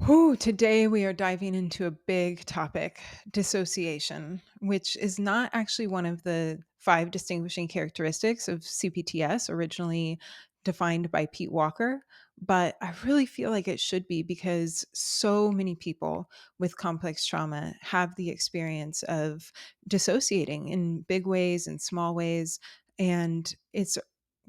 Whew, today we are diving into a big topic, dissociation, which is not actually one of the five distinguishing characteristics of CPTS, originally defined by Pete Walker. But I really feel like it should be because so many people with complex trauma have the experience of dissociating in big ways and small ways. And it's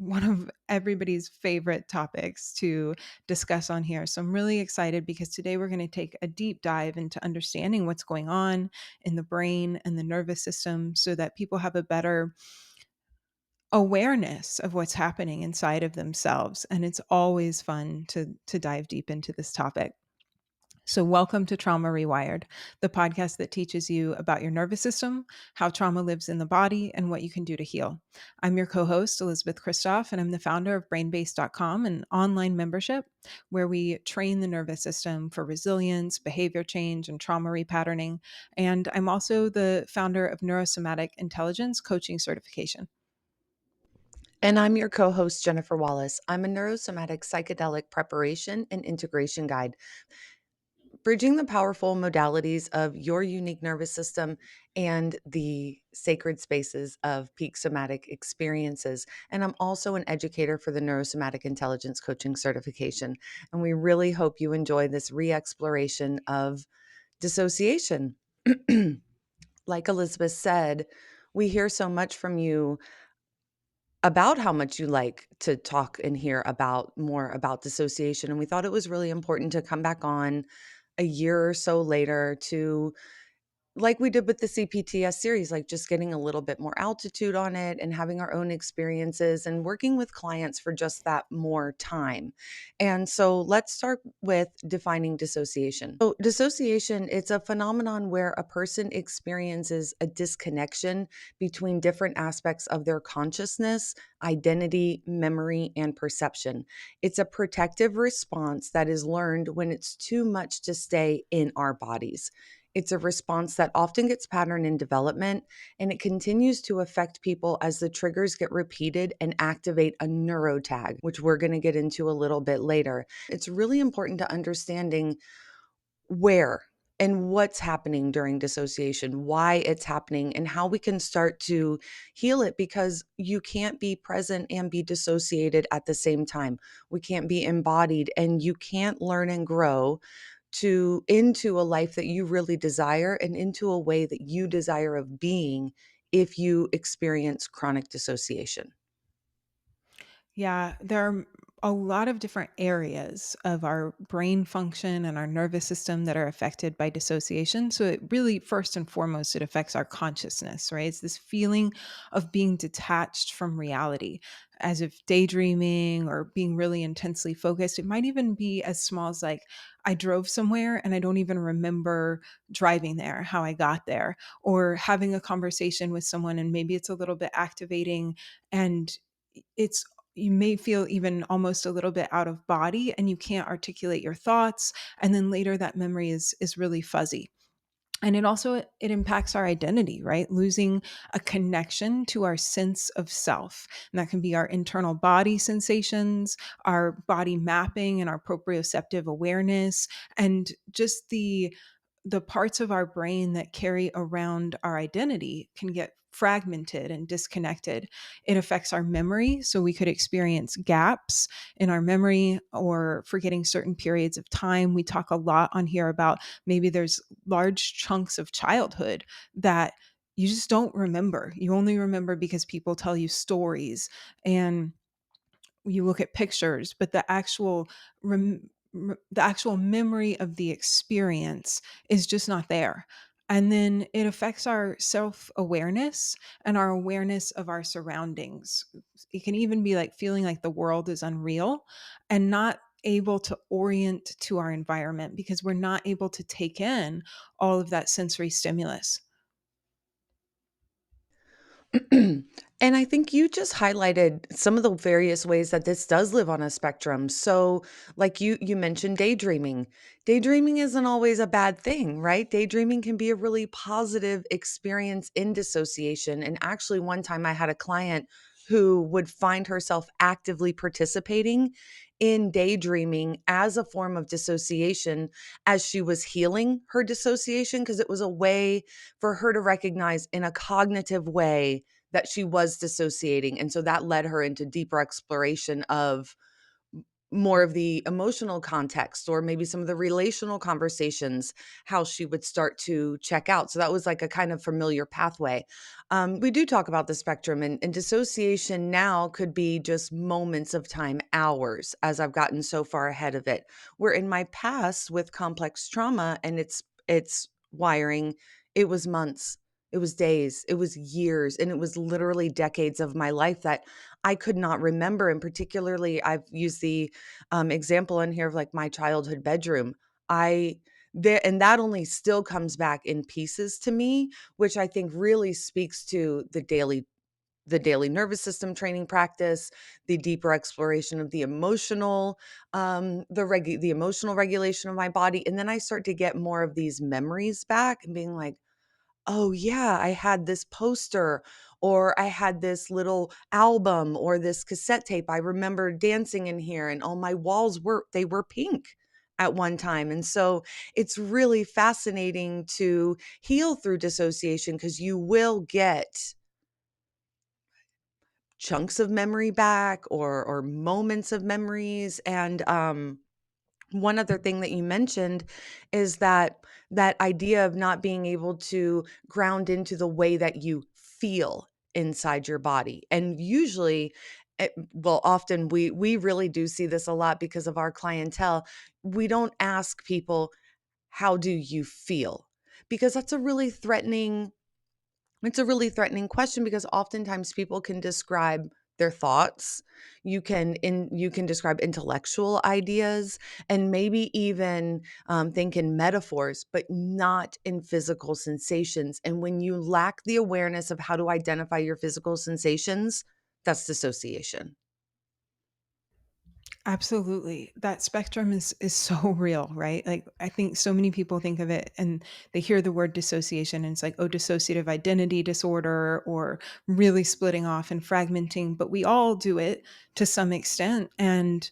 one of everybody's favorite topics to discuss on here. So I'm really excited because today we're going to take a deep dive into understanding what's going on in the brain and the nervous system so that people have a better awareness of what's happening inside of themselves. And it's always fun to dive deep into this topic. So, welcome to Trauma Rewired, the podcast that teaches you about your nervous system, how trauma lives in the body, and what you can do to heal. I'm your co host, Elizabeth Kristoff, and I'm the founder of brainbase.com, an online membership where we train the nervous system for resilience, behavior change, and trauma repatterning. And I'm also the founder of neuro-somatic intelligence coaching certification. And I'm your co host, Jennifer Wallace. I'm a neurosomatic psychedelic preparation and integration guide, bridging the powerful modalities of your unique nervous system and the sacred spaces of peak somatic experiences. And I'm also an educator for the neurosomatic intelligence coaching certification. And we really hope you enjoy this re exploration of dissociation. Like Elizabeth said, we hear so much from you about how much you like to talk and hear about more about dissociation. And we thought it was really important to come back on a year or so later to, like we did with the CPTS series, like just getting a little bit more altitude on it and having our own experiences and working with clients for just that more time. And so let's start with defining dissociation. So dissociation, it's a phenomenon where a person experiences a disconnection between different aspects of their consciousness, identity, memory, and perception. It's a protective response that is learned when it's too much to stay in our bodies. It's a response that often gets patterned in development, and it continues to affect people as the triggers get repeated and activate a neurotag, which we're going to get into a little bit later. It's really important to understanding where and what's happening during dissociation, why it's happening, and how we can start to heal it, because you can't be present and be dissociated at the same time. We can't be embodied, and you can't learn and grow to into a life that you really desire and into a way that you desire of being if you experience chronic dissociation. Yeah, there are a lot of different areas of our brain function and our nervous system that are affected by dissociation. So it really, first and foremost, it affects our consciousness, right? It's this feeling of being detached from reality, as if daydreaming or being really intensely focused. It might even be as small as like, I drove somewhere and I don't even remember driving there, how I got there, or having a conversation with someone and maybe it's a little bit activating and it's you may feel even almost a little bit out of body and you can't articulate your thoughts, and then later that memory is really fuzzy. And it impacts our identity, right? Losing a connection to our sense of self. And that can be our internal body sensations, our body mapping and our proprioceptive awareness, and just the parts of our brain that carry around our identity can get fragmented and disconnected. It affects our memory. So we could experience gaps in our memory or forgetting certain periods of time. We talk a lot on here about maybe there's large chunks of childhood that you just don't remember. You only remember because people tell you stories and you look at pictures, but the actual memory of the experience is just not there. And then it affects our self awareness and our awareness of our surroundings. It can even be like feeling like the world is unreal and not able to orient to our environment because we're not able to take in all of that sensory stimulus. And I think you just highlighted some of the various ways that this does live on a spectrum. So, like you mentioned daydreaming. Daydreaming isn't always a bad thing, right? Daydreaming can be a really positive experience in dissociation. And actually one time I had a client who would find herself actively participating in daydreaming as a form of dissociation as she was healing her dissociation, because it was a way for her to recognize in a cognitive way that she was dissociating. And so that led her into deeper exploration of more of the emotional context or maybe some of the relational conversations, how she would start to check out. So that was like a kind of familiar pathway. We do talk about the spectrum, and dissociation now could be just moments of time, hours, as I've gotten so far ahead of it. Where in my past with complex trauma and its wiring, it was months. It was days, it was years, and it was literally decades of my life that I could not remember. And particularly, I've used the example in here of like my childhood bedroom. I there and that only still comes back in pieces to me, which I think really speaks to the daily nervous system training practice, the deeper exploration of the emotional, the emotional regulation of my body. And then I start to get more of these memories back and being like, oh yeah, I had this poster or I had this little album or this cassette tape. I remember dancing in here and all my walls were pink at one time. And so it's really fascinating to heal through dissociation because you will get chunks of memory back or moments of memories. And one other thing that you mentioned is that idea of not being able to ground into the way that you feel inside your body. And usually, well, often we really do see this a lot because of our clientele. We don't ask people, how do you feel? Because it's a really threatening question, because oftentimes people can describe their thoughts. You can describe intellectual ideas and maybe even think in metaphors, but not in physical sensations. And when you lack the awareness of how to identify your physical sensations, that's dissociation. Absolutely. That spectrum is so real, right? Like I think so many people think of it and they hear the word dissociation and it's like, oh, dissociative identity disorder or really splitting off and fragmenting, but we all do it to some extent. And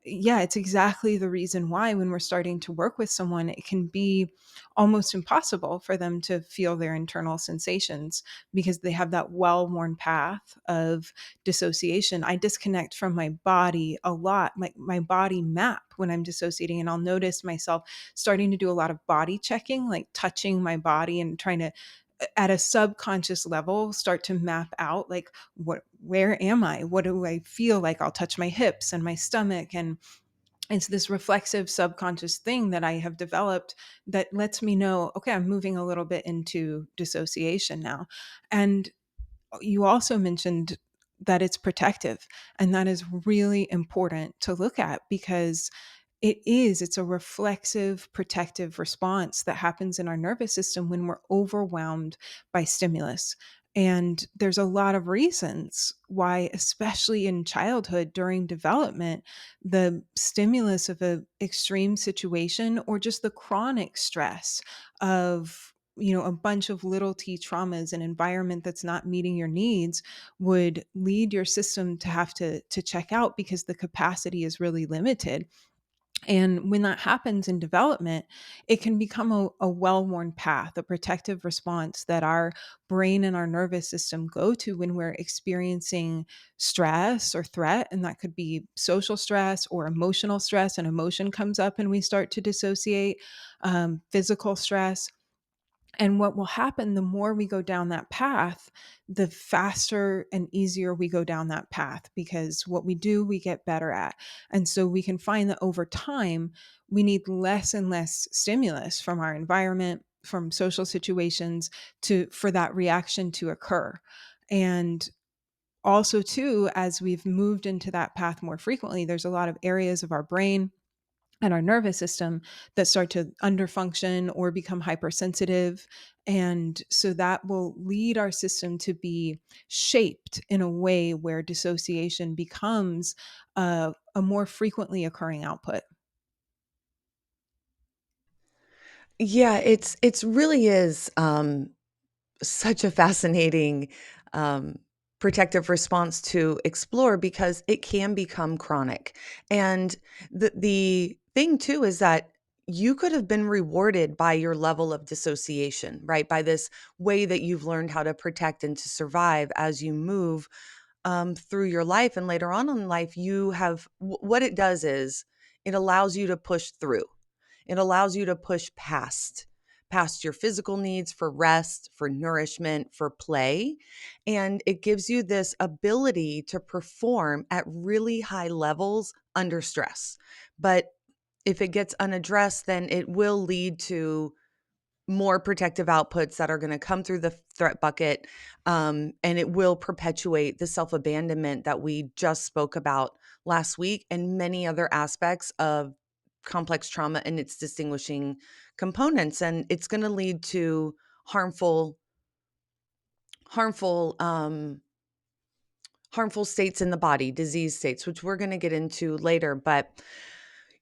yeah, it's exactly the reason why when we're starting to work with someone, it can be almost impossible for them to feel their internal sensations because they have that well worn path of dissociation. I disconnect from my body a lot, my body map when I'm dissociating, and I'll notice myself starting to do a lot of body checking, like touching my body and trying to at a subconscious level start to map out like where am I, what do I feel like. I'll touch my hips and my stomach, and it's this reflexive subconscious thing that I have developed that lets me know, okay, I'm moving a little bit into dissociation now. And you also mentioned that it's protective, and that is really important to look at because it's a reflexive protective response that happens in our nervous system when we're overwhelmed by stimulus. And there's a lot of reasons why, especially in childhood during development, the stimulus of a extreme situation or just the chronic stress of a bunch of little t traumas, an environment that's not meeting your needs would lead your system to have to check out because the capacity is really limited. And when that happens in development, it can become a well worn path, a protective response that our brain and our nervous system go to when we're experiencing stress or threat. And that could be social stress or emotional stress. And emotion comes up and we start to dissociate, physical stress. And what will happen the more we go down that path, the faster and easier we go down that path because what we do, we get better at. And so we can find that over time, we need less and less stimulus from our environment, from social situations to for that reaction to occur. And also too, as we've moved into that path more frequently, there's a lot of areas of our brain and our nervous system that start to underfunction or become hypersensitive. And so that will lead our system to be shaped in a way where dissociation becomes a more frequently occurring output. Yeah, it's really is such a fascinating um, protective response to explore because it can become chronic. And the thing too is that you could have been rewarded by your level of dissociation, right? By this way that you've learned how to protect and to survive as you move through your life. And later on in life, you have what it does is it allows you to push through. It allows you to push past your physical needs for rest, for nourishment, for play, and it gives you this ability to perform at really high levels under stress. But if it gets unaddressed, then it will lead to more protective outputs that are going to come through the threat bucket. And it will perpetuate the self abandonment that we just spoke about last week and many other aspects of complex trauma and its distinguishing components. And it's going to lead to harmful, harmful, harmful states in the body, disease states, which we're going to get into later. But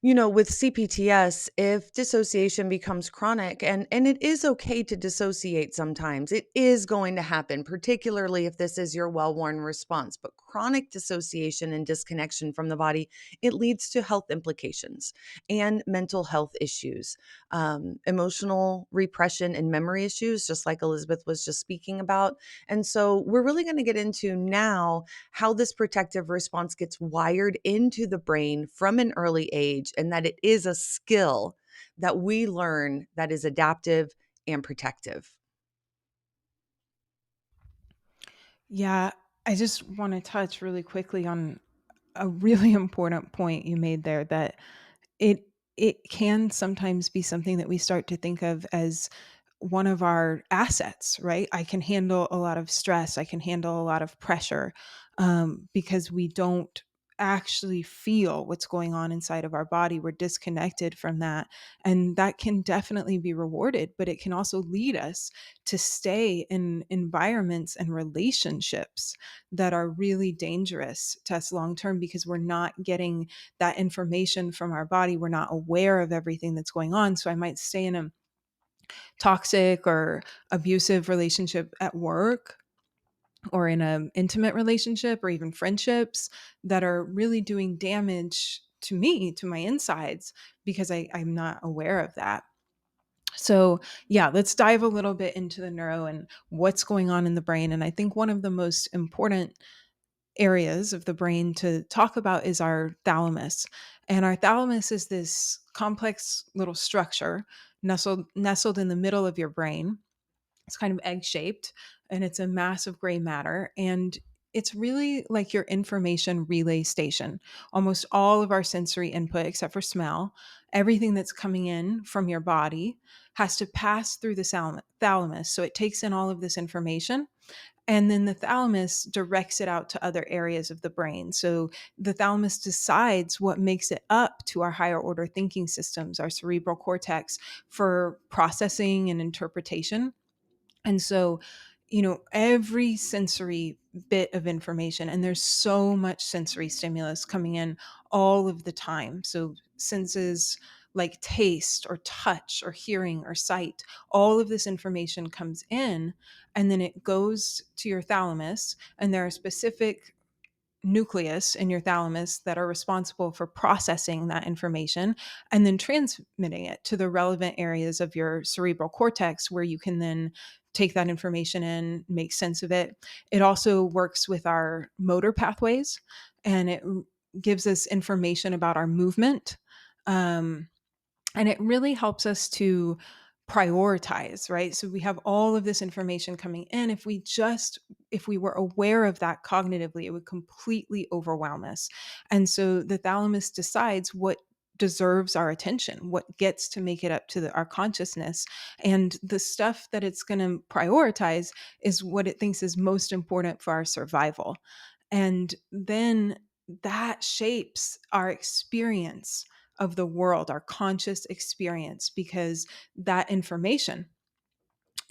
with CPTS, if dissociation becomes chronic, and it is okay to dissociate sometimes, it is going to happen, particularly if this is your well-worn response. But chronic dissociation and disconnection from the body, it leads to health implications and mental health issues, emotional repression and memory issues, just like Elizabeth was just speaking about. And so we're really going to get into now how this protective response gets wired into the brain from an early age, and that it is a skill that we learn that is adaptive and protective. Yeah, I just want to touch really quickly on a really important point you made there, that it it can sometimes be something that we start to think of as one of our assets, right? I can handle a lot of stress. I can handle a lot of pressure, because we don't actually feel what's going on inside of our body. We're disconnected from that. And that can definitely be rewarded, but it can also lead us to stay in environments and relationships that are really dangerous to us long term, because we're not getting that information from our body. We're not aware of everything that's going on. So I might stay in a toxic or abusive relationship at work, or in an intimate relationship, or even friendships that are really doing damage to me, to my insides, because I'm not aware of that. So, yeah, let's dive a little bit into the neuro and what's going on in the brain. And I think one of the most important areas of the brain to talk about is our thalamus. And our thalamus is this complex little structure nestled in the middle of your brain. It's kind of egg shaped, and it's a mass of gray matter. And it's really like your information relay station. Almost all of our sensory input, except for smell, everything that's coming in from your body has to pass through the thalamus. So it takes in all of this information, and then the thalamus directs it out to other areas of the brain. So the thalamus decides what makes it up to our higher order thinking systems, our cerebral cortex, for processing and interpretation. And so, every sensory bit of information, and there's so much sensory stimulus coming in all of the time. So, senses like taste or touch or hearing or sight, all of this information comes in, and then it goes to your thalamus. And there are specific nucleus in your thalamus that are responsible for processing that information and then transmitting it to the relevant areas of your cerebral cortex, where you can then take that information in, make sense of it. It also works with our motor pathways, and it gives us information about our movement. Um, and it really helps us to prioritize, right? So we have all of this information coming in. If we were aware of that cognitively, it would completely overwhelm us. And so the thalamus decides what deserves our attention, what gets to make it up to our consciousness. And the stuff that it's going to prioritize is what it thinks is most important for our survival. And then that shapes our experience of the world, our conscious experience, because that information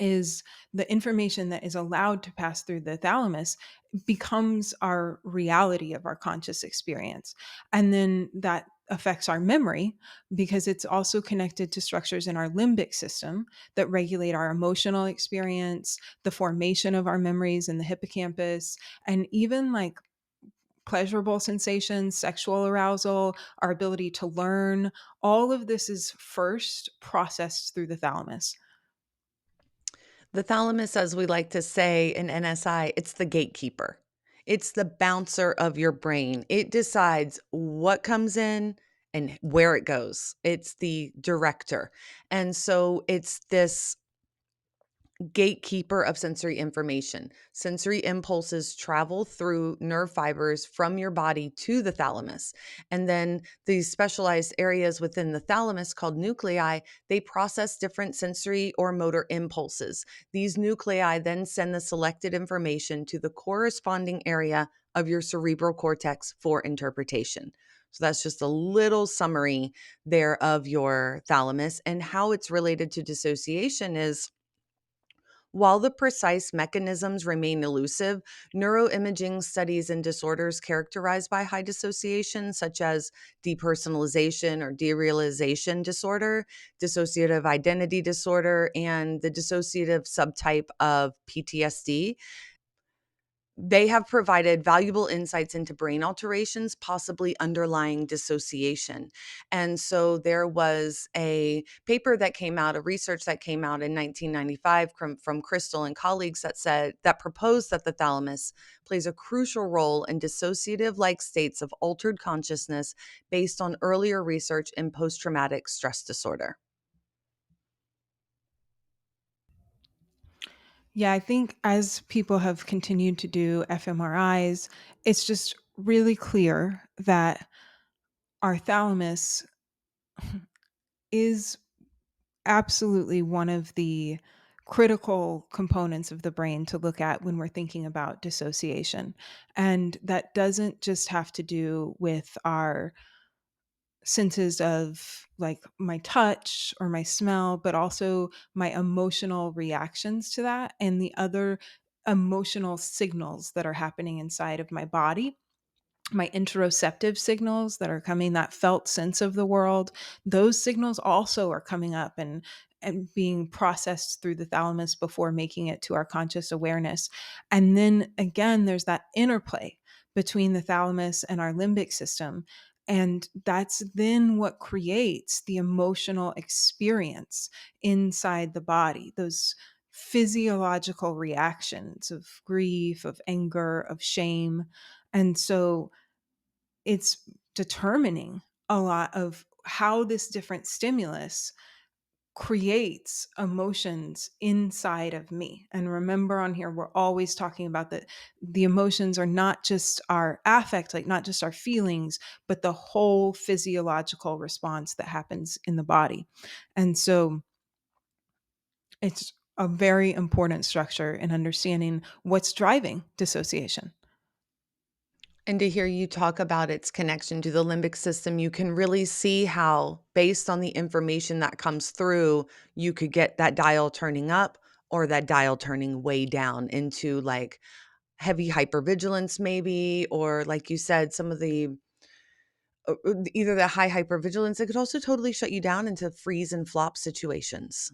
is the information that is allowed to pass through the thalamus becomes our reality of our conscious experience. And then that affects our memory because it's also connected to structures in our limbic system that regulate our emotional experience, the formation of our memories in the hippocampus, and even like pleasurable sensations, sexual arousal, our ability to learn. All of this is first processed through the thalamus. The thalamus, as we like to say in NSI, it's the gatekeeper. It's the bouncer of your brain. It decides what comes in and where it goes. It's the director. And so it's this gatekeeper of sensory information. Sensory impulses travel through nerve fibers from your body to the thalamus. And then these specialized areas within the thalamus called nuclei, they process different sensory or motor impulses. These nuclei then send the selected information to the corresponding area of your cerebral cortex for interpretation. So that's just a little summary there of your thalamus, and how it's related to dissociation is, while the precise mechanisms remain elusive, neuroimaging studies in disorders characterized by high dissociation, such as depersonalization or derealization disorder, dissociative identity disorder, and the dissociative subtype of PTSD, they have provided valuable insights into brain alterations, possibly underlying dissociation. And so there was a paper that came out, a research that came out in 1995 from Crystal and colleagues that proposed that the thalamus plays a crucial role in dissociative like states of altered consciousness based on earlier research in post traumatic stress disorder. Yeah, I think as people have continued to do fMRIs, it's just really clear that our thalamus is absolutely one of the critical components of the brain to look at when we're thinking about dissociation. And that doesn't just have to do with our senses of like my touch or my smell, but also my emotional reactions to that and the other emotional signals that are happening inside of my body, my interoceptive signals that are coming, that felt sense of the world. Those signals also are coming up and being processed through the thalamus before making it to our conscious awareness. And then again, there's that interplay between the thalamus and our limbic system. And that's then what creates the emotional experience inside the body, those physiological reactions of grief, of anger, of shame. And so it's determining a lot of how this different stimulus creates emotions inside of me. And remember, on here we're always talking about that the emotions are not just our affect, like not just our feelings, but the whole physiological response that happens in the body. And so it's a very important structure in understanding what's driving dissociation. And to hear you talk about its connection to the limbic system, you can really see how, based on the information that comes through, you could get that dial turning up or that dial turning way down into like heavy hypervigilance, maybe, or like you said, some of the either the high hypervigilance. It could also totally shut you down into freeze and flop situations.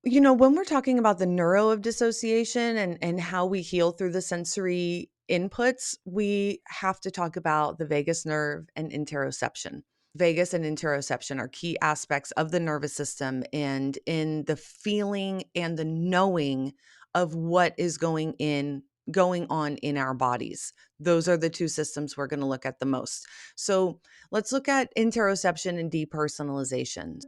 When we're talking about the neuro of dissociation and how we heal through the sensory inputs, we have to talk about the vagus nerve and interoception. Vagus and interoception are key aspects of the nervous system and in the feeling and the knowing of what is going on in our bodies. Those are the two systems we're going to look at the most. So, let's look at interoception and depersonalization.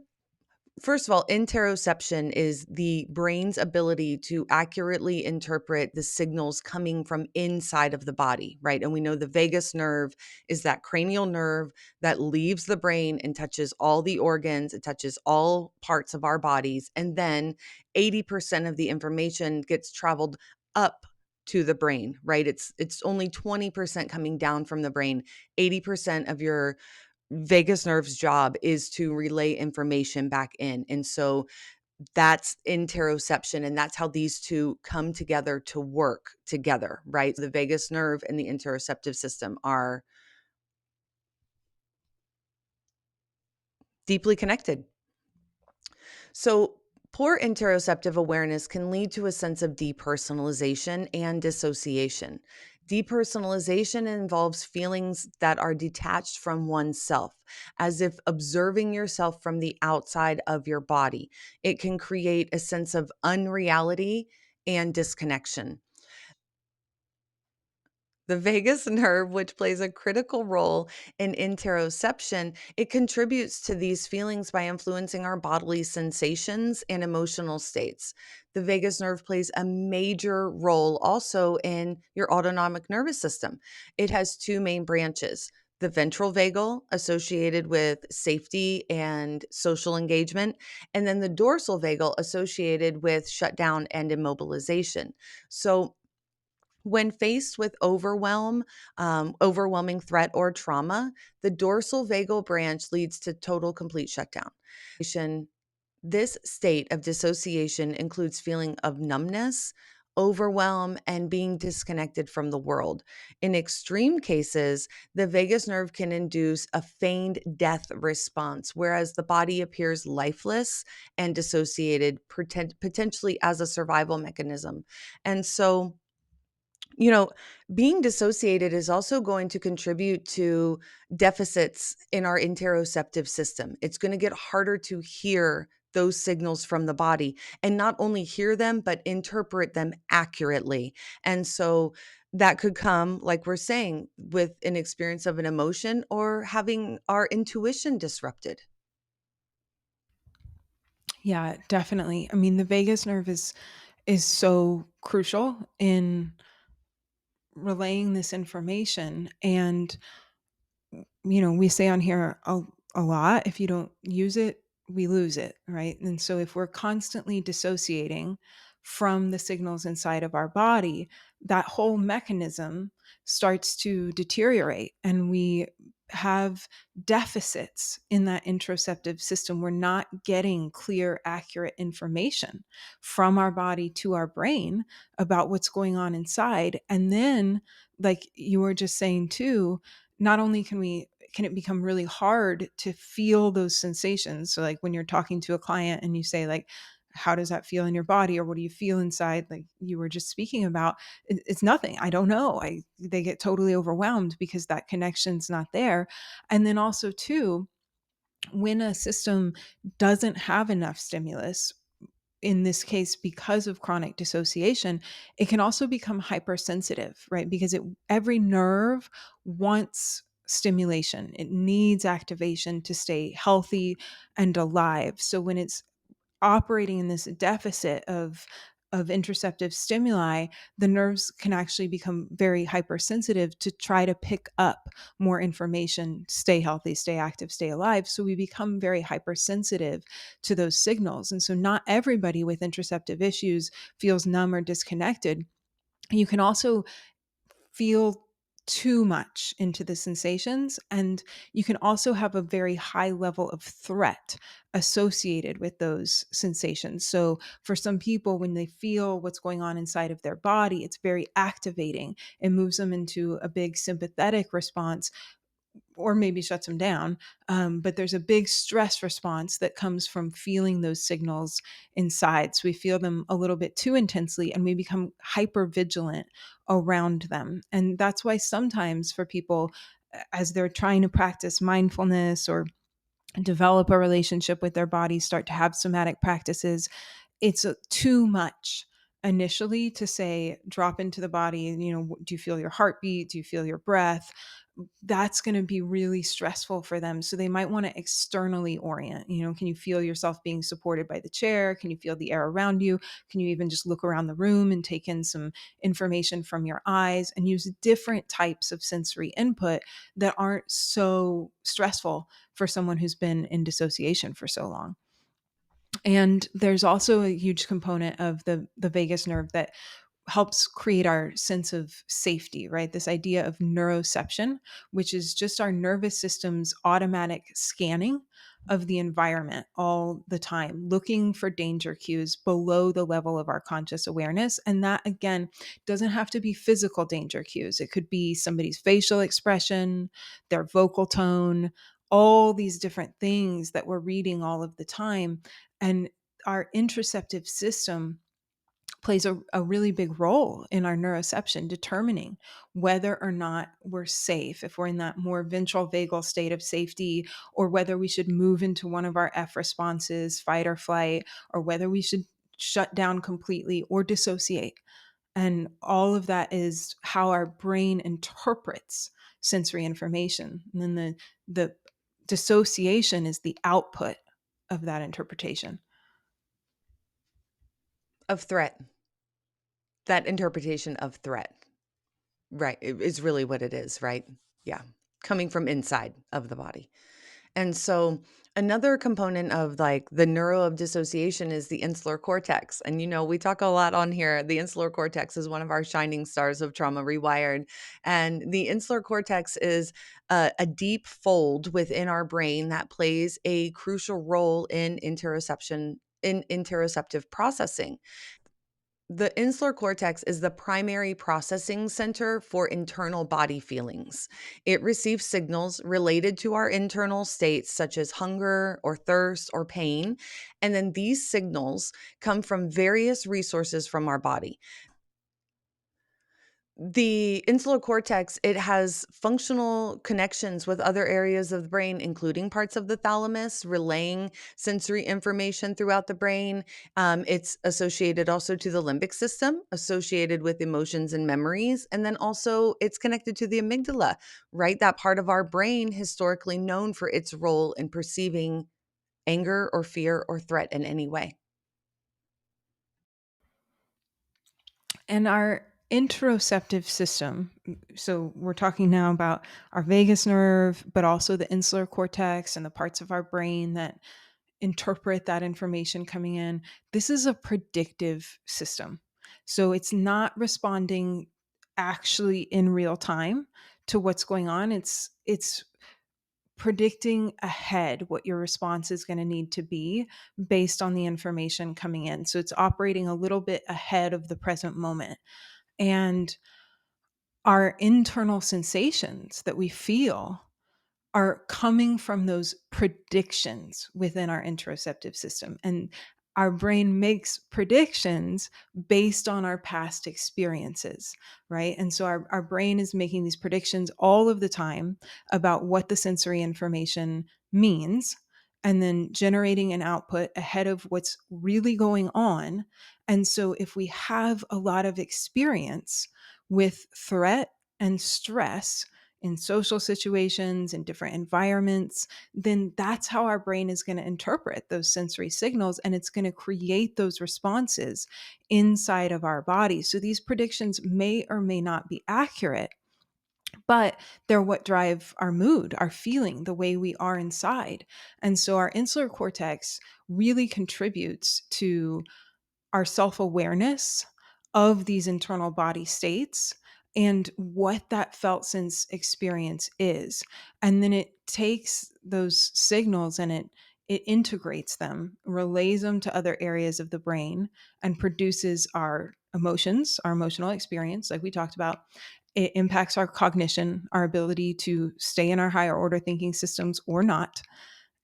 First of all, interoception is the brain's ability to accurately interpret the signals coming from inside of the body, right? And we know the vagus nerve is that cranial nerve that leaves the brain and touches all the organs, it touches all parts of our bodies. And then 80% of the information gets traveled up to the brain, right? It's only 20% coming down from the brain. 80% of your vagus nerve's job is to relay information back in. And so That's interoception, and that's how these 2 come together to work together, right? The vagus nerve and the interoceptive system are deeply connected. So, poor interoceptive awareness can lead to a sense of depersonalization and dissociation. Depersonalization involves feelings that are detached from oneself, as if observing yourself from the outside of your body. It can create a sense of unreality and disconnection. The vagus nerve, which plays a critical role in interoception, it contributes to these feelings by influencing our bodily sensations and emotional states. The vagus nerve plays a major role also in your autonomic nervous system. It has 2 main branches. The ventral vagal, associated with safety and social engagement, and then the dorsal vagal, associated with shutdown and immobilization. So, when faced with overwhelming threat or trauma, the dorsal vagal branch leads to total complete shutdown. This state of dissociation includes feeling of numbness, overwhelm, and being disconnected from the world. In extreme cases, the vagus nerve can induce a feigned death response, whereas the body appears lifeless and dissociated, potentially as a survival mechanism. And so, you know, being dissociated is also going to contribute to deficits in our interoceptive system. It's going to get harder to hear those signals from the body and not only hear them, but interpret them accurately. And so that could come, like we're saying, with an experience of an emotion or having our intuition disrupted. Yeah, definitely. I mean, the vagus nerve is so crucial in relaying this information. And we say on here a lot, if you don't use it, we lose it, right? And so if we're constantly dissociating from the signals inside of our body, that whole mechanism starts to deteriorate and we have deficits in that interoceptive system. We're not getting clear, accurate information from our body to our brain about what's going on inside. And then, like you were just saying too, not only can it become really hard to feel those sensations. So like when you're talking to a client and you say like, how does that feel in your body, or what do you feel inside, like you were just speaking about, it's nothing, I don't know, I they get totally overwhelmed because that connection's not there. And then also too, when a system doesn't have enough stimulus, in this case because of chronic dissociation, it can also become hypersensitive, right? Because every nerve wants stimulation, it needs activation to stay healthy and alive. So when it's operating in this deficit of interoceptive stimuli, the nerves can actually become very hypersensitive to try to pick up more information, stay healthy, stay active, stay alive. So we become very hypersensitive to those signals. And so not everybody with interoceptive issues feels numb or disconnected. You can also feel too much into the sensations. And you can also have a very high level of threat associated with those sensations. So, for some people, when they feel what's going on inside of their body, it's very activating. It moves them into a big sympathetic response, or maybe shuts them down. But there's a big stress response that comes from feeling those signals inside. So we feel them a little bit too intensely and we become hyper vigilant around them. And that's why sometimes for people, as they're trying to practice mindfulness or develop a relationship with their body, start to have somatic practices, it's too much initially to say drop into the body. Do you feel your heartbeat, do you feel your breath? That's going to be really stressful for them, so they might want to externally orient. Can you feel yourself being supported by the chair? Can you feel the air around you? Can you even just look around the room and take in some information from your eyes and use different types of sensory input that aren't so stressful for someone who's been in dissociation for so long? And there's also a huge component of the vagus nerve that helps create our sense of safety, right? This idea of neuroception, which is just our nervous system's automatic scanning of the environment all the time, looking for danger cues below the level of our conscious awareness. And that, again, doesn't have to be physical danger cues. It could be somebody's facial expression, their vocal tone, all these different things that we're reading all of the time. And our interoceptive system plays a really big role in our neuroception, determining whether or not we're safe, if we're in that more ventral vagal state of safety, or whether we should move into one of our F responses, fight or flight, or whether we should shut down completely or dissociate. And all of that is how our brain interprets sensory information. And then the dissociation is the output of that interpretation. Of threat, that interpretation of threat. Right, is really what it is, right? Yeah, coming from inside of the body. And so another component of like the neuro of dissociation is the insular cortex. And we talk a lot on here. The insular cortex is one of our shining stars of Trauma Rewired. And the insular cortex is a deep fold within our brain that plays a crucial role in interoceptive processing. The insular cortex is the primary processing center for internal body feelings. It receives signals related to our internal states, such as hunger or thirst or pain. And then these signals come from various resources from our body. The insular cortex, it has functional connections with other areas of the brain, including parts of the thalamus, relaying sensory information throughout the brain. It's associated also to the limbic system, associated with emotions and memories. And then also it's connected to the amygdala, right? That part of our brain historically known for its role in perceiving anger or fear or threat in any way. And our interoceptive system, so we're talking now about our vagus nerve, but also the insular cortex and the parts of our brain that interpret that information coming in. This is a predictive system. So it's not responding actually in real time to what's going on. It's predicting ahead what your response is going to need to be based on the information coming in. So it's operating a little bit ahead of the present moment. And our internal sensations that we feel are coming from those predictions within our interoceptive system. And our brain makes predictions based on our past experiences, right? And so our brain is making these predictions all of the time about what the sensory information means, and then generating an output ahead of what's really going on. And so if we have a lot of experience with threat and stress, in social situations, in different environments, then that's how our brain is going to interpret those sensory signals, and it's going to create those responses inside of our body. So these predictions may or may not be accurate, but they're what drive our mood, our feeling, the way we are inside. And so our insular cortex really contributes to our self awareness of these internal body states and what that felt sense experience is. And then it takes those signals and it integrates them, relays them to other areas of the brain, and produces our emotions, our emotional experience, like we talked about. It impacts our cognition, our ability to stay in our higher order thinking systems or not,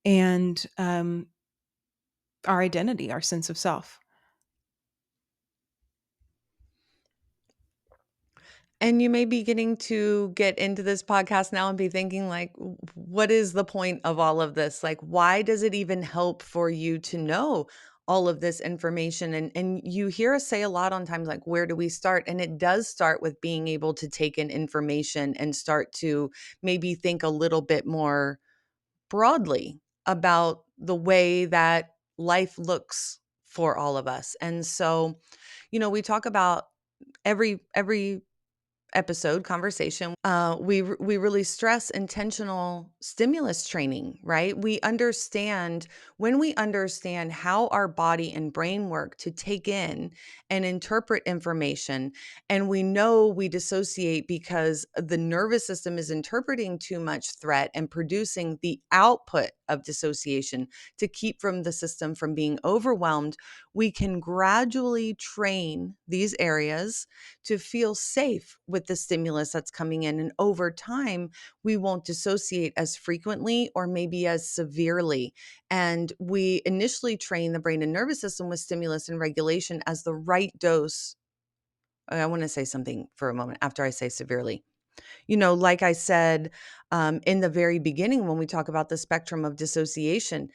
and our identity, our sense of self. And you may be getting to get into this podcast now and be thinking like, what is the point of all of this? Like, why does it even help for you to know all of this information? And you hear us say a lot on times like, where do we start? And it does start with being able to take in information and start to maybe think a little bit more broadly about the way that life looks for all of us. And so, we talk about every episode conversation, we really stress intentional stimulus training, right? We understand, when we understand how our body and brain work to take in and interpret information, and we know we dissociate because the nervous system is interpreting too much threat and producing the output of dissociation to keep from the system from being overwhelmed, we can gradually train these areas to feel safe with the stimulus that's coming in. And over time, we won't dissociate as frequently or maybe as severely. And we initially train the brain and nervous system with stimulus and regulation as the right dose. I want to say something for a moment after I say severely. Like I said, in the very beginning, when we talk about the spectrum of dissociation,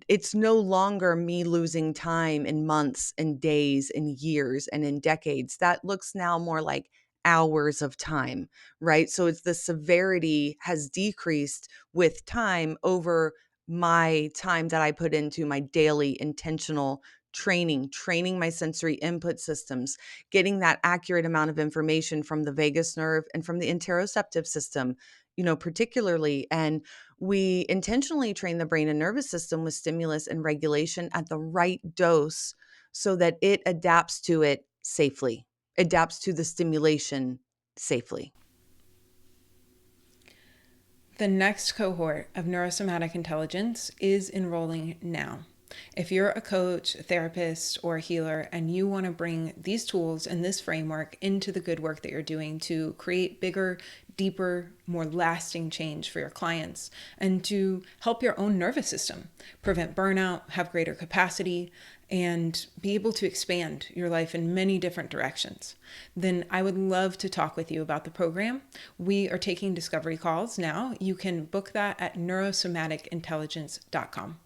it's no longer me losing time in months and days and years and in decades. That looks now more like hours of time, right? So it's the severity has decreased with time over my time that I put into my daily intentional training my sensory input systems, getting that accurate amount of information from the vagus nerve and from the interoceptive system, particularly. And we intentionally train the brain and nervous system with stimulus and regulation at the right dose so that it adapts to it safely, adapts to the stimulation safely. The next cohort of neurosomatic intelligence is enrolling now. If you're a coach, a therapist, or a healer, and you want to bring these tools and this framework into the good work that you're doing to create bigger, deeper, more lasting change for your clients and to help your own nervous system prevent burnout, have greater capacity, and be able to expand your life in many different directions, then I would love to talk with you about the program. We are taking discovery calls now. You can book that at neurosomaticintelligence.com.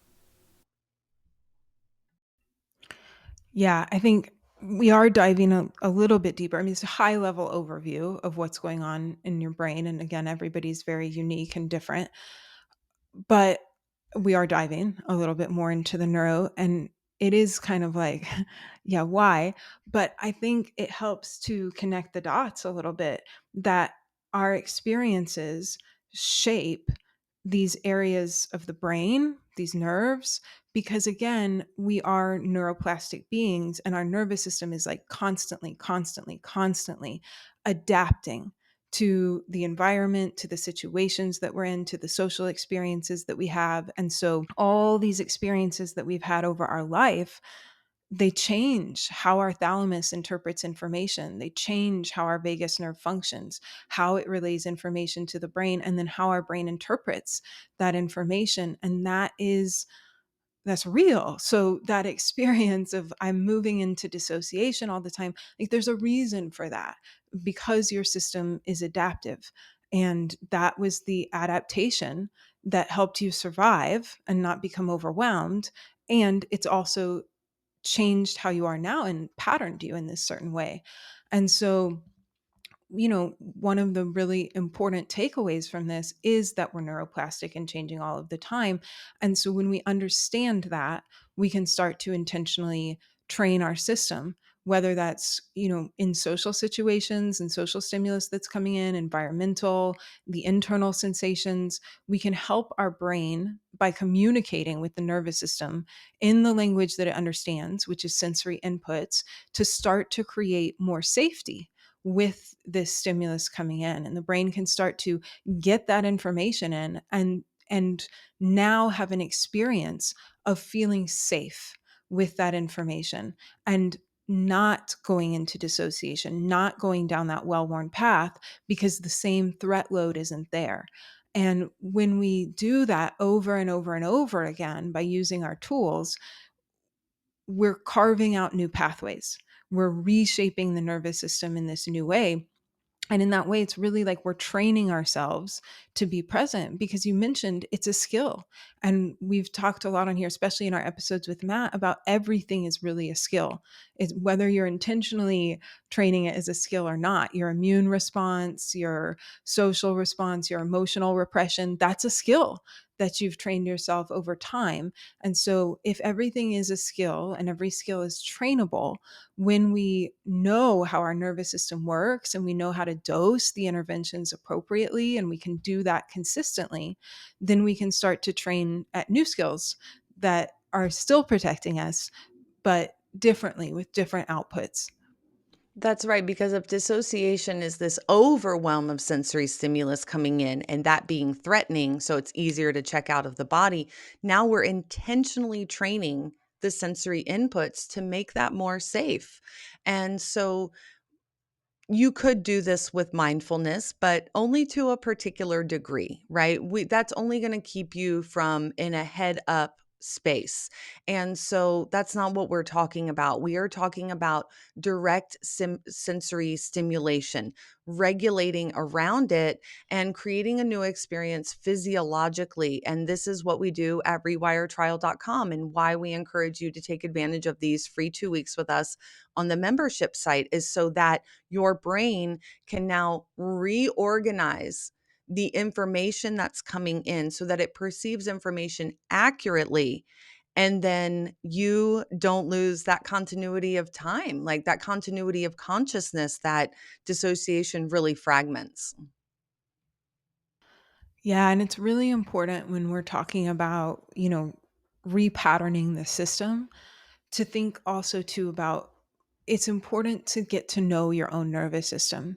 Yeah, I think we are diving a little bit deeper. I mean, it's a high level overview of what's going on in your brain. And again, everybody's very unique and different. But we are diving a little bit more into the neuro, and it is kind of like, yeah, why? But I think it helps to connect the dots a little bit that our experiences shape these areas of the brain, these nerves, because again, we are neuroplastic beings and our nervous system is like constantly adapting to the environment, to the situations that we're in, to the social experiences that we have. And so all these experiences that we've had over our life, they change how our thalamus interprets information. They change how our vagus nerve functions, how it relays information to the brain, and then how our brain interprets that information. And that's real. So that experience of I'm moving into dissociation all the time, like there's a reason for that because your system is adaptive. And that was the adaptation that helped you survive and not become overwhelmed. And it's also changed how you are now and patterned you in this certain way. And so one of the really important takeaways from this is that we're neuroplastic and changing all of the time. And so when we understand that, we can start to intentionally train our system, whether that's, in social situations and social stimulus that's coming in, environmental, the internal sensations. We can help our brain by communicating with the nervous system in the language that it understands, which is sensory inputs, to start to create more safety with this stimulus coming in, and the brain can start to get that information in and now have an experience of feeling safe with that information and not going into dissociation, not going down that well-worn path because the same threat load isn't there. And when we do that over and over and over again by using our tools, we're carving out new pathways. We're reshaping the nervous system in this new way. And in that way, it's really like we're training ourselves to be present because you mentioned it's a skill. And we've talked a lot on here, especially in our episodes with Matt, about everything is really a skill. It's whether you're intentionally training it as a skill or not, your immune response, your social response, your emotional repression, that's a skill that you've trained yourself over time. And so if everything is a skill and every skill is trainable, when we know how our nervous system works and we know how to dose the interventions appropriately and we can do that consistently, then we can start to train at new skills that are still protecting us, but differently with different outputs. That's right, because if dissociation is this overwhelm of sensory stimulus coming in and that being threatening, so it's easier to check out of the body, now we're intentionally training the sensory inputs to make that more safe. And so you could do this with mindfulness, but only to a particular degree, right? That's only going to keep you from in a head up space. And so that's not what we're talking about. We are talking about direct sensory stimulation, regulating around it and creating a new experience physiologically. And this is what we do at rewiretrial.com and why we encourage you to take advantage of these free 2 weeks with us on the membership site is so that your brain can now reorganize the information that's coming in so that it perceives information accurately. And then you don't lose that continuity of time, like that continuity of consciousness that dissociation really fragments. Yeah, and it's really important when we're talking about, repatterning the system to think also too about it's important to get to know your own nervous system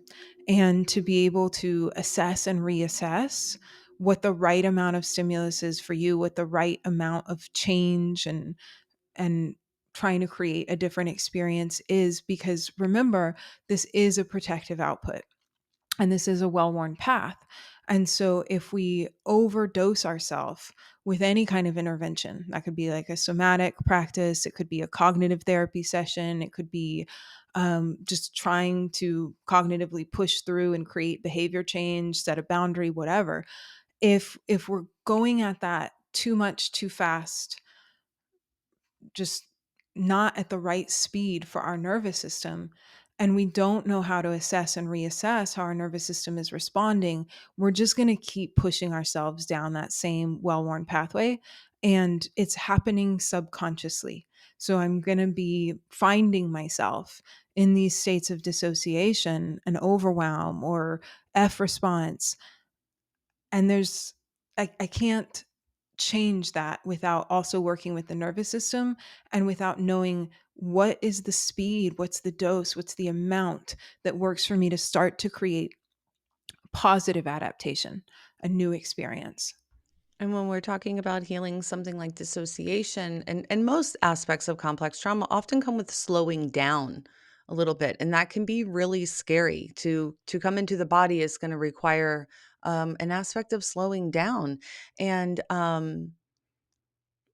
and to be able to assess and reassess what the right amount of stimulus is for you, what the right amount of change and trying to create a different experience is, because remember, this is a protective output and this is a well-worn path. And so if we overdose ourselves with any kind of intervention, that could be like a somatic practice, it could be a cognitive therapy session, it could be just trying to cognitively push through and create behavior change, set a boundary, whatever. If we're going at that too much too fast, just not at the right speed for our nervous system, and we don't know how to assess and reassess how our nervous system is responding, we're just going to keep pushing ourselves down that same well-worn pathway, and it's happening subconsciously. So I'm going to be finding myself in these states of dissociation and overwhelm or F response, and I can't change that without also working with the nervous system and without knowing what is the speed, what's the dose, what's the amount that works for me to start to create positive adaptation, a new experience. And when we're talking about healing something like dissociation and most aspects of complex trauma often come with slowing down a little bit. And that can be really scary to come into the body is going to require an aspect of slowing down. And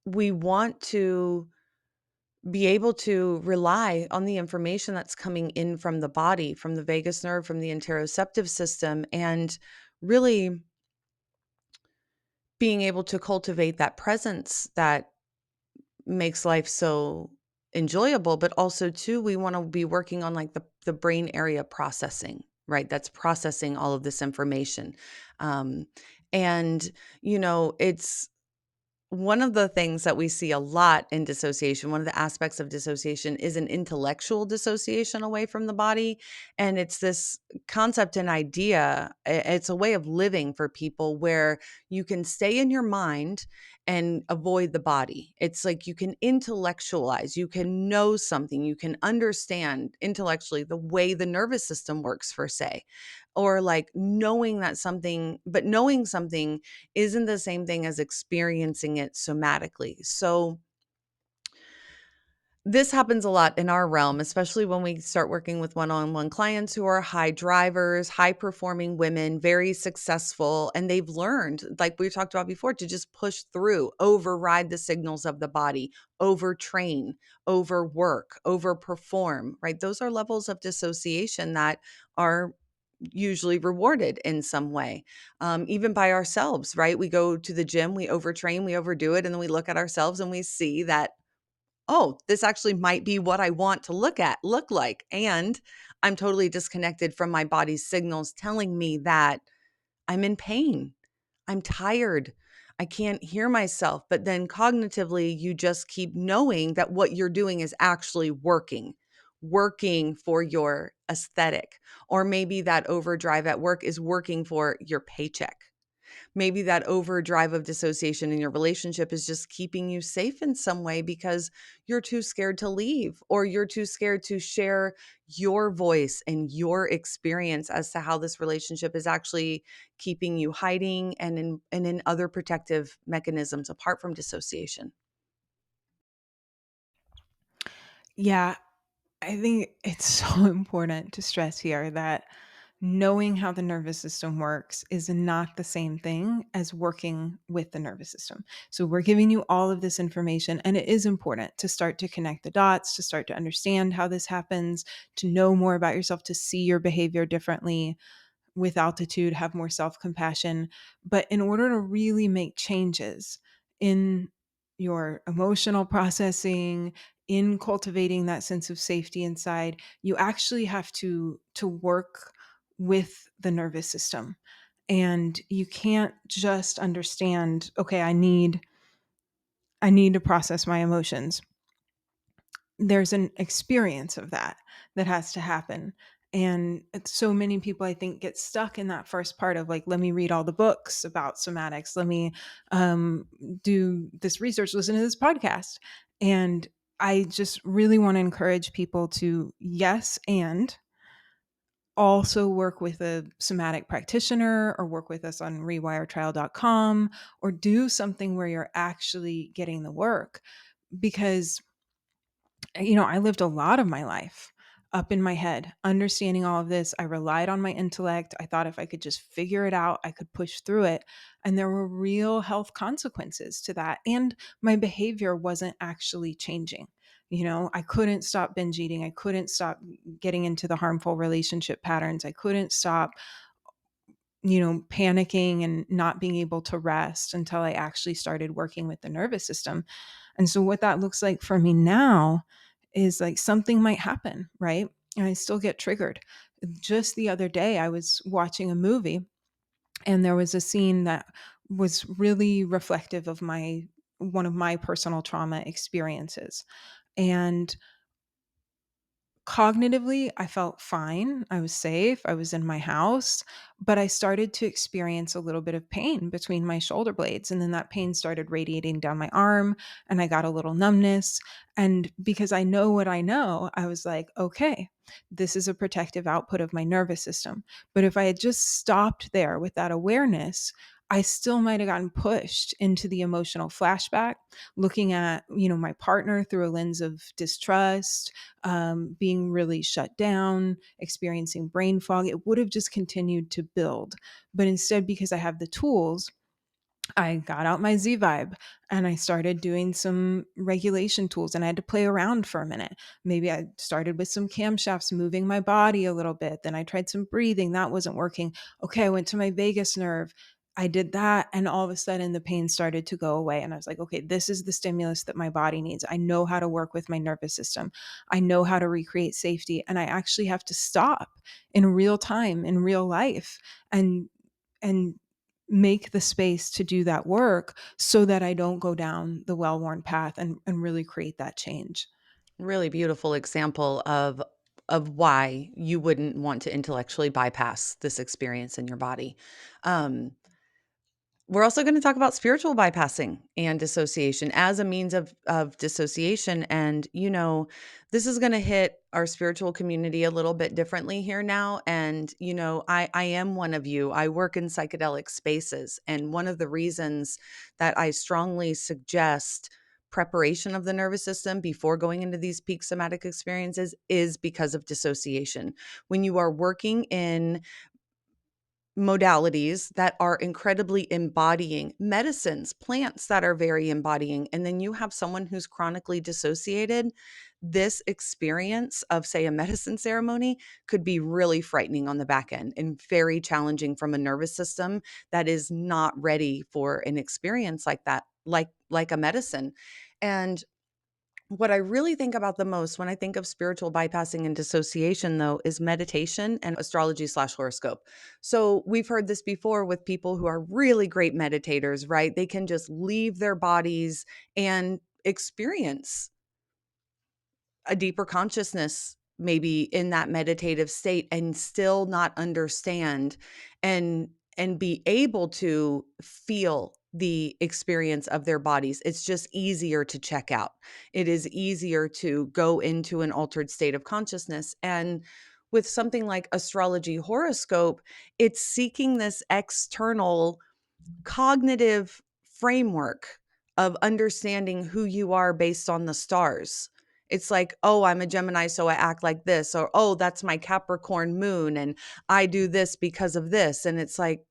we want to be able to rely on the information that's coming in from the body, from the vagus nerve, from the interoceptive system, and really being able to cultivate that presence that makes life so enjoyable, but also too, we want to be working on like the brain area processing, right? That's processing all of this information. Um, and it's one of the things that we see a lot in dissociation, one of the aspects of dissociation is an intellectual dissociation away from the body. And it's this concept and idea, it's a way of living for people where you can stay in your mind and avoid the body. It's like you can intellectualize, you can know something, you can understand intellectually the way the nervous system works, for say, or like knowing that something, but knowing something isn't the same thing as experiencing it somatically. So this happens a lot in our realm, especially when we start working with one-on-one clients who are high drivers, high performing women, very successful, and they've learned, like we talked about before, to just push through, override the signals of the body, overtrain, overwork, overperform, right? Those are levels of dissociation that are usually rewarded in some way, even by ourselves, right? We go to the gym, we overtrain, we overdo it, and then we look at ourselves and we see that, oh, this actually might be what I want to look like. And I'm totally disconnected from my body's signals telling me that I'm in pain. I'm tired. I can't hear myself. But then cognitively, you just keep knowing that what you're doing is actually working for your aesthetic. Or maybe that overdrive at work is working for your paycheck. Maybe that overdrive of dissociation in your relationship is just keeping you safe in some way because you're too scared to leave, or you're too scared to share your voice and your experience as to how this relationship is actually keeping you hiding and in other protective mechanisms apart from dissociation. Yeah, I think it's so important to stress here that knowing how the nervous system works is not the same thing as working with the nervous system. So, we're giving you all of this information, and it is important to start to connect the dots, to start to understand how this happens, to know more about yourself, to see your behavior differently with altitude, have more self compassion. But in order to really make changes in your emotional processing, in cultivating that sense of safety inside, you actually have to work with the nervous system. And you can't just understand, okay, I need to process my emotions. There's an experience of that that has to happen. And so many people, I think, get stuck in that first part of like, let me read all the books about somatics. Let me um, do this research, listen to this podcast. And I just really want to encourage people to, yes, and also work with a somatic practitioner or work with us on rewiretrial.com or do something where you're actually getting the work. Because I lived a lot of my life up in my head, understanding all of this. I relied on my intellect. I thought if I could just figure it out, I could push through it. And there were real health consequences to that. And my behavior wasn't actually changing. I couldn't stop binge eating. I couldn't stop getting into the harmful relationship patterns. I couldn't stop, panicking and not being able to rest until I actually started working with the nervous system. And so what that looks like for me now is like something might happen, right? And I still get triggered. Just the other day, I was watching a movie and there was a scene that was really reflective of my one of my personal trauma experiences. And cognitively, I felt fine. I was safe. I was in my house, but I started to experience a little bit of pain between my shoulder blades. And then that pain started radiating down my arm, and I got a little numbness. And because I know what I know, I was like, okay, this is a protective output of my nervous system. But if I had just stopped there with that awareness, I still might have gotten pushed into the emotional flashback, looking at, my partner through a lens of distrust, being really shut down, experiencing brain fog. It would have just continued to build. But instead, because I have the tools, I got out my Z Vibe and I started doing some regulation tools, and I had to play around for a minute. Maybe I started with some camshafts, moving my body a little bit. Then I tried some breathing. That wasn't working. Okay, I went to my vagus nerve. I did that. And all of a sudden, the pain started to go away. And I was like, okay, this is the stimulus that my body needs. I know how to work with my nervous system. I know how to recreate safety. And I actually have to stop in real time, in real life, and and make the space to do that work so that I don't go down the well-worn path and really create that change. Really beautiful example of why you wouldn't want to intellectually bypass this experience in your body. Um, we're also going to talk about spiritual bypassing and dissociation as a means of dissociation. And this is going to hit our spiritual community a little bit differently here now. And I am one of you. I work in psychedelic spaces, and one of the reasons that I strongly suggest preparation of the nervous system before going into these peak somatic experiences is because of dissociation. When you are working in modalities that are incredibly embodying medicines, plants that are very embodying, and then you have someone who's chronically dissociated, this experience of, say, a medicine ceremony could be really frightening on the back end and very challenging from a nervous system that is not ready for an experience like that, like a medicine. And what I really think about the most when I think of spiritual bypassing and dissociation, though, is meditation and astrology/horoscope. So we've heard this before with people who are really great meditators, right? They can just leave their bodies and experience a deeper consciousness, maybe in that meditative state, and still not understand. And and be able to feel the experience of their bodies. It's just easier to check out. It is easier to go into an altered state of consciousness. And with something like astrology horoscope, it's seeking this external cognitive framework of understanding who you are based on the stars. It's like, oh, I'm a Gemini, so I act like this, or oh, that's my Capricorn moon, and I do this because of this. And it's like,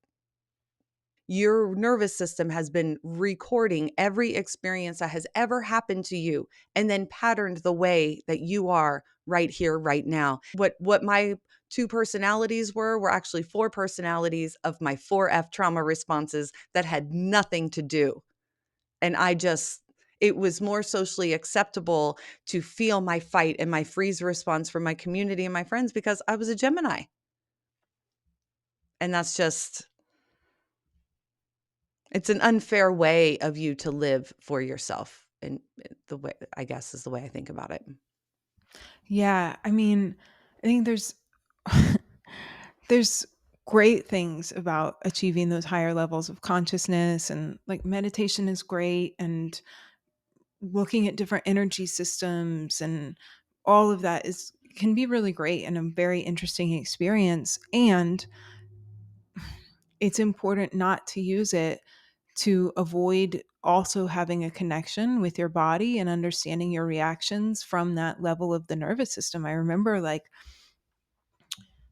your nervous system has been recording every experience that has ever happened to you and then patterned the way that you are right here right now. What my two personalities were actually four personalities of my 4F trauma responses that had nothing to do. And it was more socially acceptable to feel my fight and my freeze response from my community and my friends because I was a Gemini. And that's just, it's an unfair way of you to live for yourself, and the way, I guess, is the way I think about it. Yeah, I mean, I think there's great things about achieving those higher levels of consciousness, and like meditation is great, and looking at different energy systems and all of that is can be really great and a very interesting experience, and it's important not to use it to avoid also having a connection with your body and understanding your reactions from that level of the nervous system. I remember, like,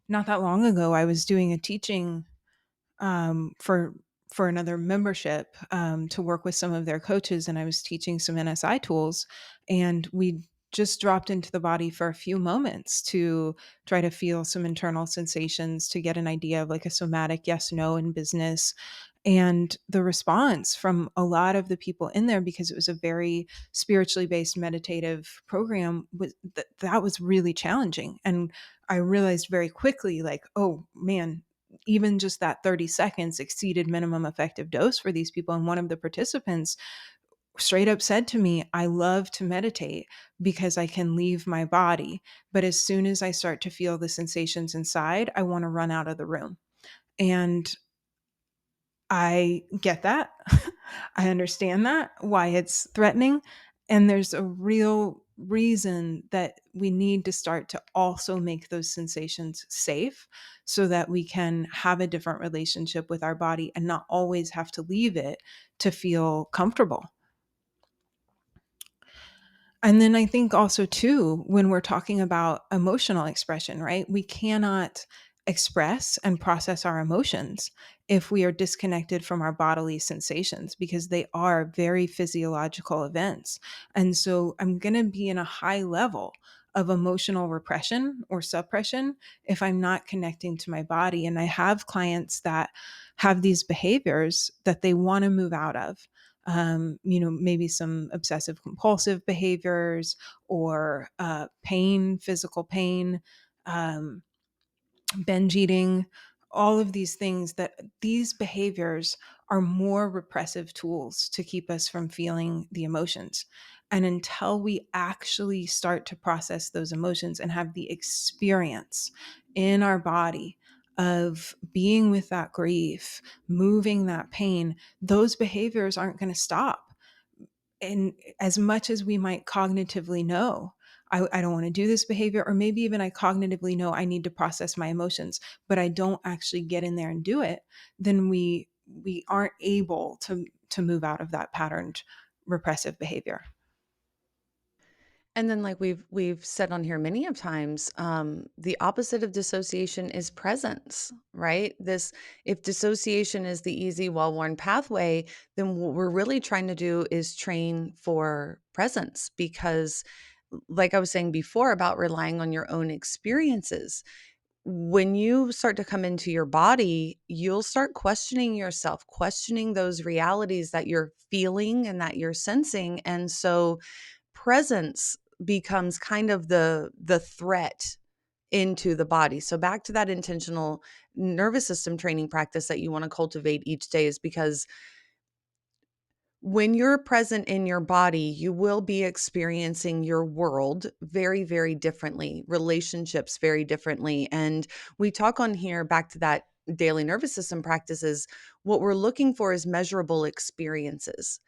not that long ago I was doing a teaching for another membership, to work with some of their coaches, and I was teaching some NSI tools, and we just dropped into the body for a few moments to try to feel some internal sensations, to get an idea of like a somatic yes no in business. And the response from a lot of the people in there, because it was a very spiritually based meditative program, was that was really challenging. And I realized very quickly, like, oh man, even just that 30 seconds exceeded minimum effective dose for these people. And one of the participants straight up said to me, I love to meditate because I can leave my body. But as soon as I start to feel the sensations inside, I want to run out of the room. And I get that. I understand that, why it's threatening. And there's a real reason that we need to start to also make those sensations safe so that we can have a different relationship with our body and not always have to leave it to feel comfortable. And then I think also too, when we're talking about emotional expression, right? We cannot express and process our emotions if we are disconnected from our bodily sensations, because they are very physiological events. And so I'm going to be in a high level of emotional repression or suppression if I'm not connecting to my body. And I have clients that have these behaviors that they want to move out of, maybe some obsessive compulsive behaviors, or pain, physical pain, um, binge eating, all of these things, that these behaviors are more repressive tools to keep us from feeling the emotions. And until we actually start to process those emotions and have the experience in our body of being with that grief, moving that pain, those behaviors aren't going to stop. And as much as we might cognitively know, I don't want to do this behavior, or maybe even I cognitively know I need to process my emotions, but I don't actually get in there and do it, then we aren't able to move out of that patterned repressive behavior. And then, like we've said on here many of times, the opposite of dissociation is presence, right? This, if dissociation is the easy, well-worn pathway, then what we're really trying to do is train for presence, because, like I was saying before about relying on your own experiences, when you start to come into your body, you'll start questioning yourself, questioning those realities that you're feeling and that you're sensing. And so presence becomes kind of the threat into the body. So back to that intentional nervous system training practice that you want to cultivate each day, is because when you're present in your body, you will be experiencing your world very, very differently, relationships very differently. And we talk on here, back to that daily nervous system practices, what we're looking for is measurable experiences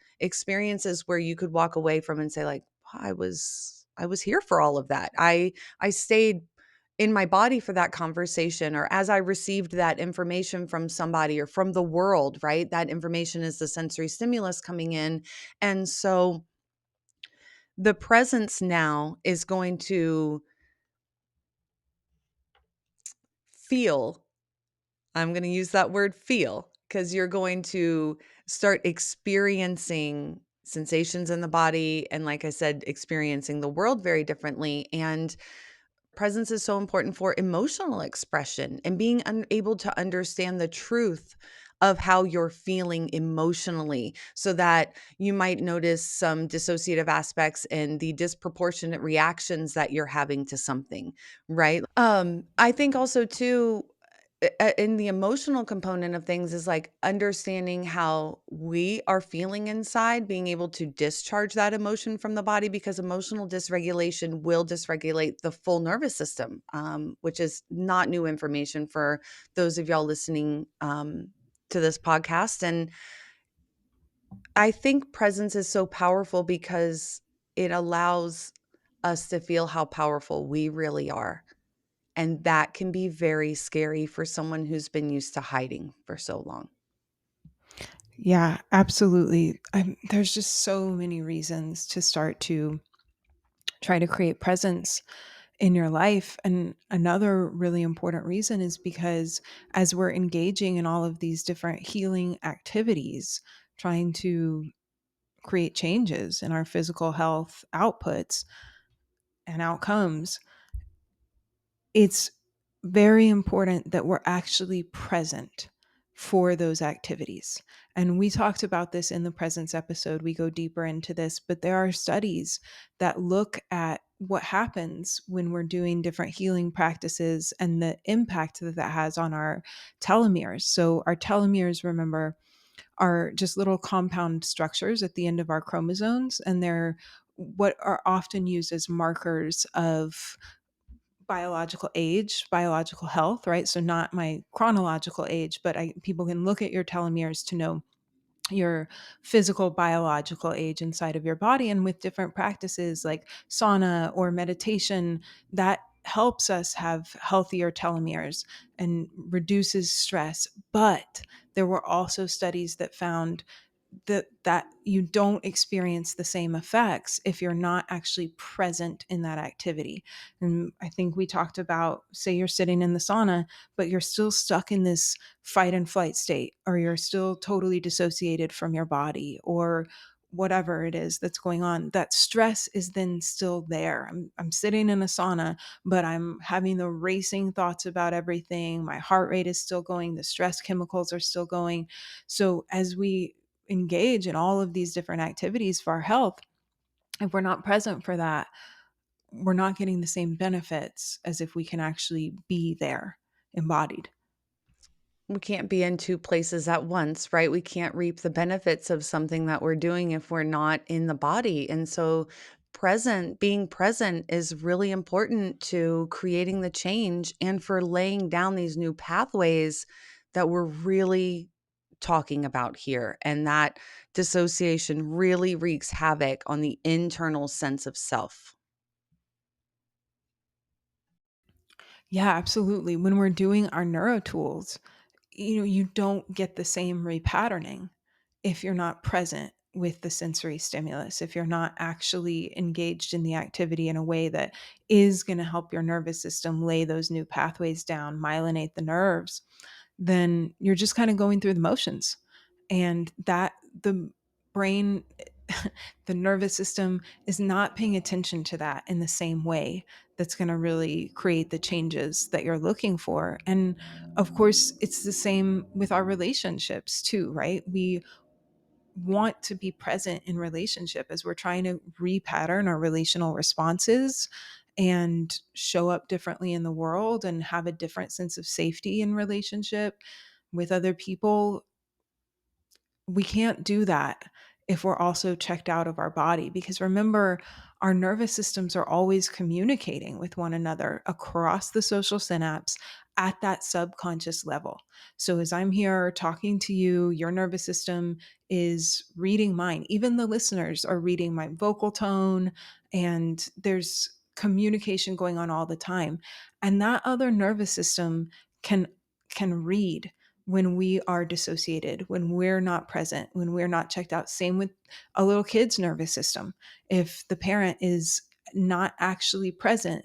where you could walk away from and say like, I was here for all of that. I stayed in my body for that conversation, or as I received that information from somebody or from the world, right? That information is the sensory stimulus coming in. And so the presence now is going to feel, I'm going to use that word feel, because you're going to start experiencing sensations in the body. And like I said, experiencing the world very differently. And presence is so important for emotional expression and being able to understand the truth of how you're feeling emotionally, so that you might notice some dissociative aspects and the disproportionate reactions that you're having to something, right? I think also too, in the emotional component of things is like understanding how we are feeling inside, being able to discharge that emotion from the body, because emotional dysregulation will dysregulate the full nervous system, which is not new information for those of y'all listening to this podcast. And I think presence is so powerful because it allows us to feel how powerful we really are. And that can be very scary for someone who's been used to hiding for so long. Yeah, absolutely. There's just so many reasons to start to try to create presence in your life. And another really important reason is because as we're engaging in all of these different healing activities, trying to create changes in our physical health outputs and outcomes, it's very important that we're actually present for those activities. And we talked about this in the presence episode. We go deeper into this, but there are studies that look at what happens when we're doing different healing practices and the impact that that has on our telomeres. So, our telomeres, remember, are just little compound structures at the end of our chromosomes, and they're what are often used as markers of biological age, biological health, right? So not my chronological age, but people can look at your telomeres to know your physical biological age inside of your body. And with different practices like sauna or meditation, that helps us have healthier telomeres and reduces stress. But there were also studies that found that you don't experience the same effects if you're not actually present in that activity. And I think we talked about, say you're sitting in the sauna, but you're still stuck in this fight and flight state, or you're still totally dissociated from your body, or whatever it is that's going on, that stress is then still there. I'm sitting in a sauna, but I'm having the racing thoughts about everything. My heart rate is still going, the stress chemicals are still going. So as we engage in all of these different activities for our health, if we're not present for that, we're not getting the same benefits as if we can actually be there embodied. We can't be in two places at once, right? We can't reap the benefits of something that we're doing if we're not in the body. And so, being present is really important to creating the change and for laying down these new pathways that we're really talking about here. And that dissociation really wreaks havoc on the internal sense of self. Yeah, absolutely. When we're doing our neuro tools, you don't get the same repatterning if you're not present with the sensory stimulus, if you're not actually engaged in the activity in a way that is going to help your nervous system lay those new pathways down, myelinate the nerves, then you're just kind of going through the motions. And that the brain, the nervous system is not paying attention to that in the same way that's going to really create the changes that you're looking for. And of course, it's the same with our relationships too, right? We want to be present in relationship as we're trying to repattern our relational responses and show up differently in the world and have a different sense of safety in relationship with other people. We can't do that if we're also checked out of our body, because remember, our nervous systems are always communicating with one another across the social synapse, at that subconscious level. So as I'm here talking to you, your nervous system is reading mine. Even the listeners are reading my vocal tone, and there's communication going on all the time. And that other nervous system can read when we are dissociated, when we're not present, when we're not checked out. Same with a little kid's nervous system. If the parent is not actually present,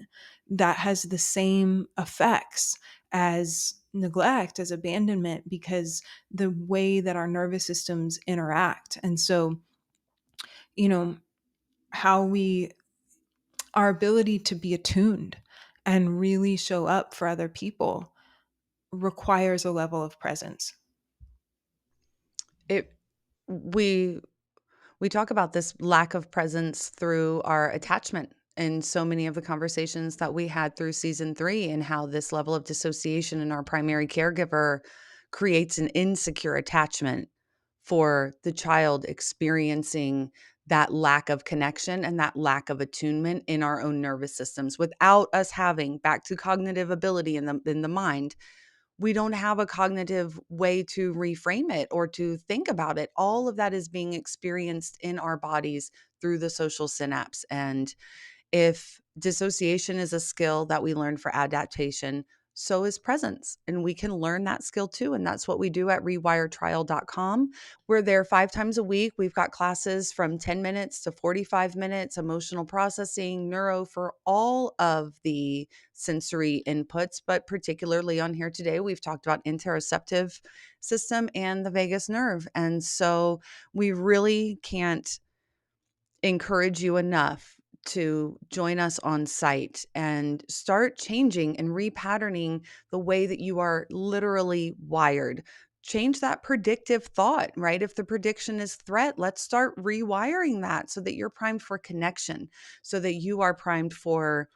that has the same effects as neglect, as abandonment, because the way that our nervous systems interact. And so, you know, how we, our ability to be attuned and really show up for other people requires a level of presence. It we We talk about this lack of presence through our attachment in so many of the conversations that we had through season 3, and how this level of dissociation in our primary caregiver creates an insecure attachment for the child experiencing that lack of connection and that lack of attunement in our own nervous systems without us having back to cognitive ability in the mind. We don't have a cognitive way to reframe it or to think about it. All of that is being experienced in our bodies through the social synapse. And if dissociation is a skill that we learn for adaptation, so is presence. And we can learn that skill too. And that's what we do at rewiretrial.com. We're there 5 times a week. We've got classes from 10 minutes to 45 minutes, emotional processing, neuro, for all of the sensory inputs. But particularly on here today, we've talked about interoceptive system and the vagus nerve. And so we really can't encourage you enough to join us on site and start changing and repatterning the way that you are literally wired. Change that predictive thought, right? If the prediction is threat, let's start rewiring that so that you're primed for connection, so that you are primed for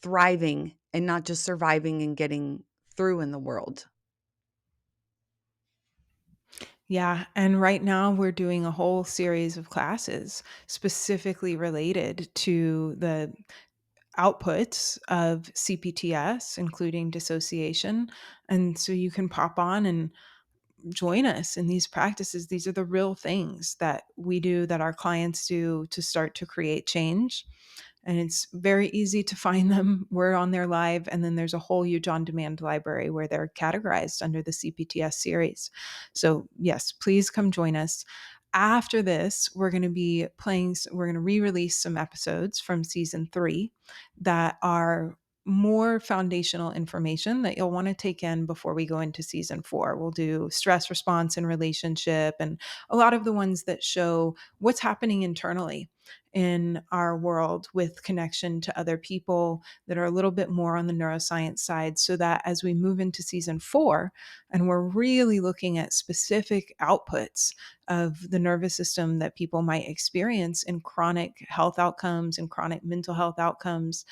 thriving and not just surviving and getting through in the world. Yeah. And right now we're doing a whole series of classes specifically related to the outputs of CPTS, including dissociation. And so you can pop on and join us in these practices. These are the real things that we do, that our clients do to start to create change. And it's very easy to find them. We're on there live. And then there's a whole huge on demand library where they're categorized under the CPTS series. So, yes, please come join us. After this, we're going to be playing, we're going to re release some episodes from season 3 that are more foundational information that you'll want to take in before we go into season 4. We'll do stress response and relationship, and a lot of the ones that show what's happening internally in our world with connection to other people, that are a little bit more on the neuroscience side, so that as we move into season 4 and we're really looking at specific outputs of the nervous system that people might experience in chronic health outcomes and chronic mental health outcomes,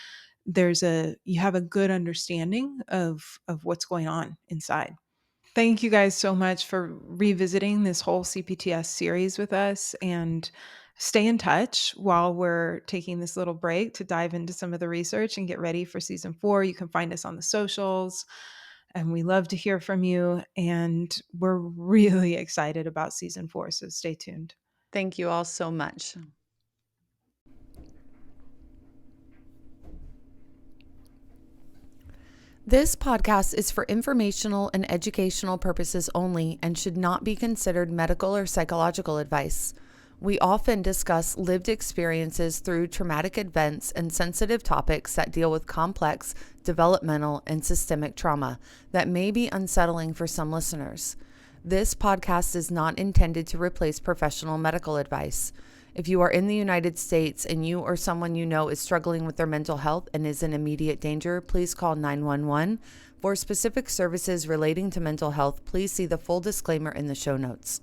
you have a good understanding of what's going on inside. Thank you guys so much for revisiting this whole CPTS series with us, and stay in touch while we're taking this little break to dive into some of the research and get ready for season 4. You can find us on the socials, and we love to hear from you, and we're really excited about season 4, so stay tuned. Thank you all so much. This podcast is for informational and educational purposes only and should not be considered medical or psychological advice. We often discuss lived experiences through traumatic events and sensitive topics that deal with complex developmental and systemic trauma that may be unsettling for some listeners. This podcast is not intended to replace professional medical advice. If you are in the United States and you or someone you know is struggling with their mental health and is in immediate danger, please call 911. For specific services relating to mental health, please see the full disclaimer in the show notes.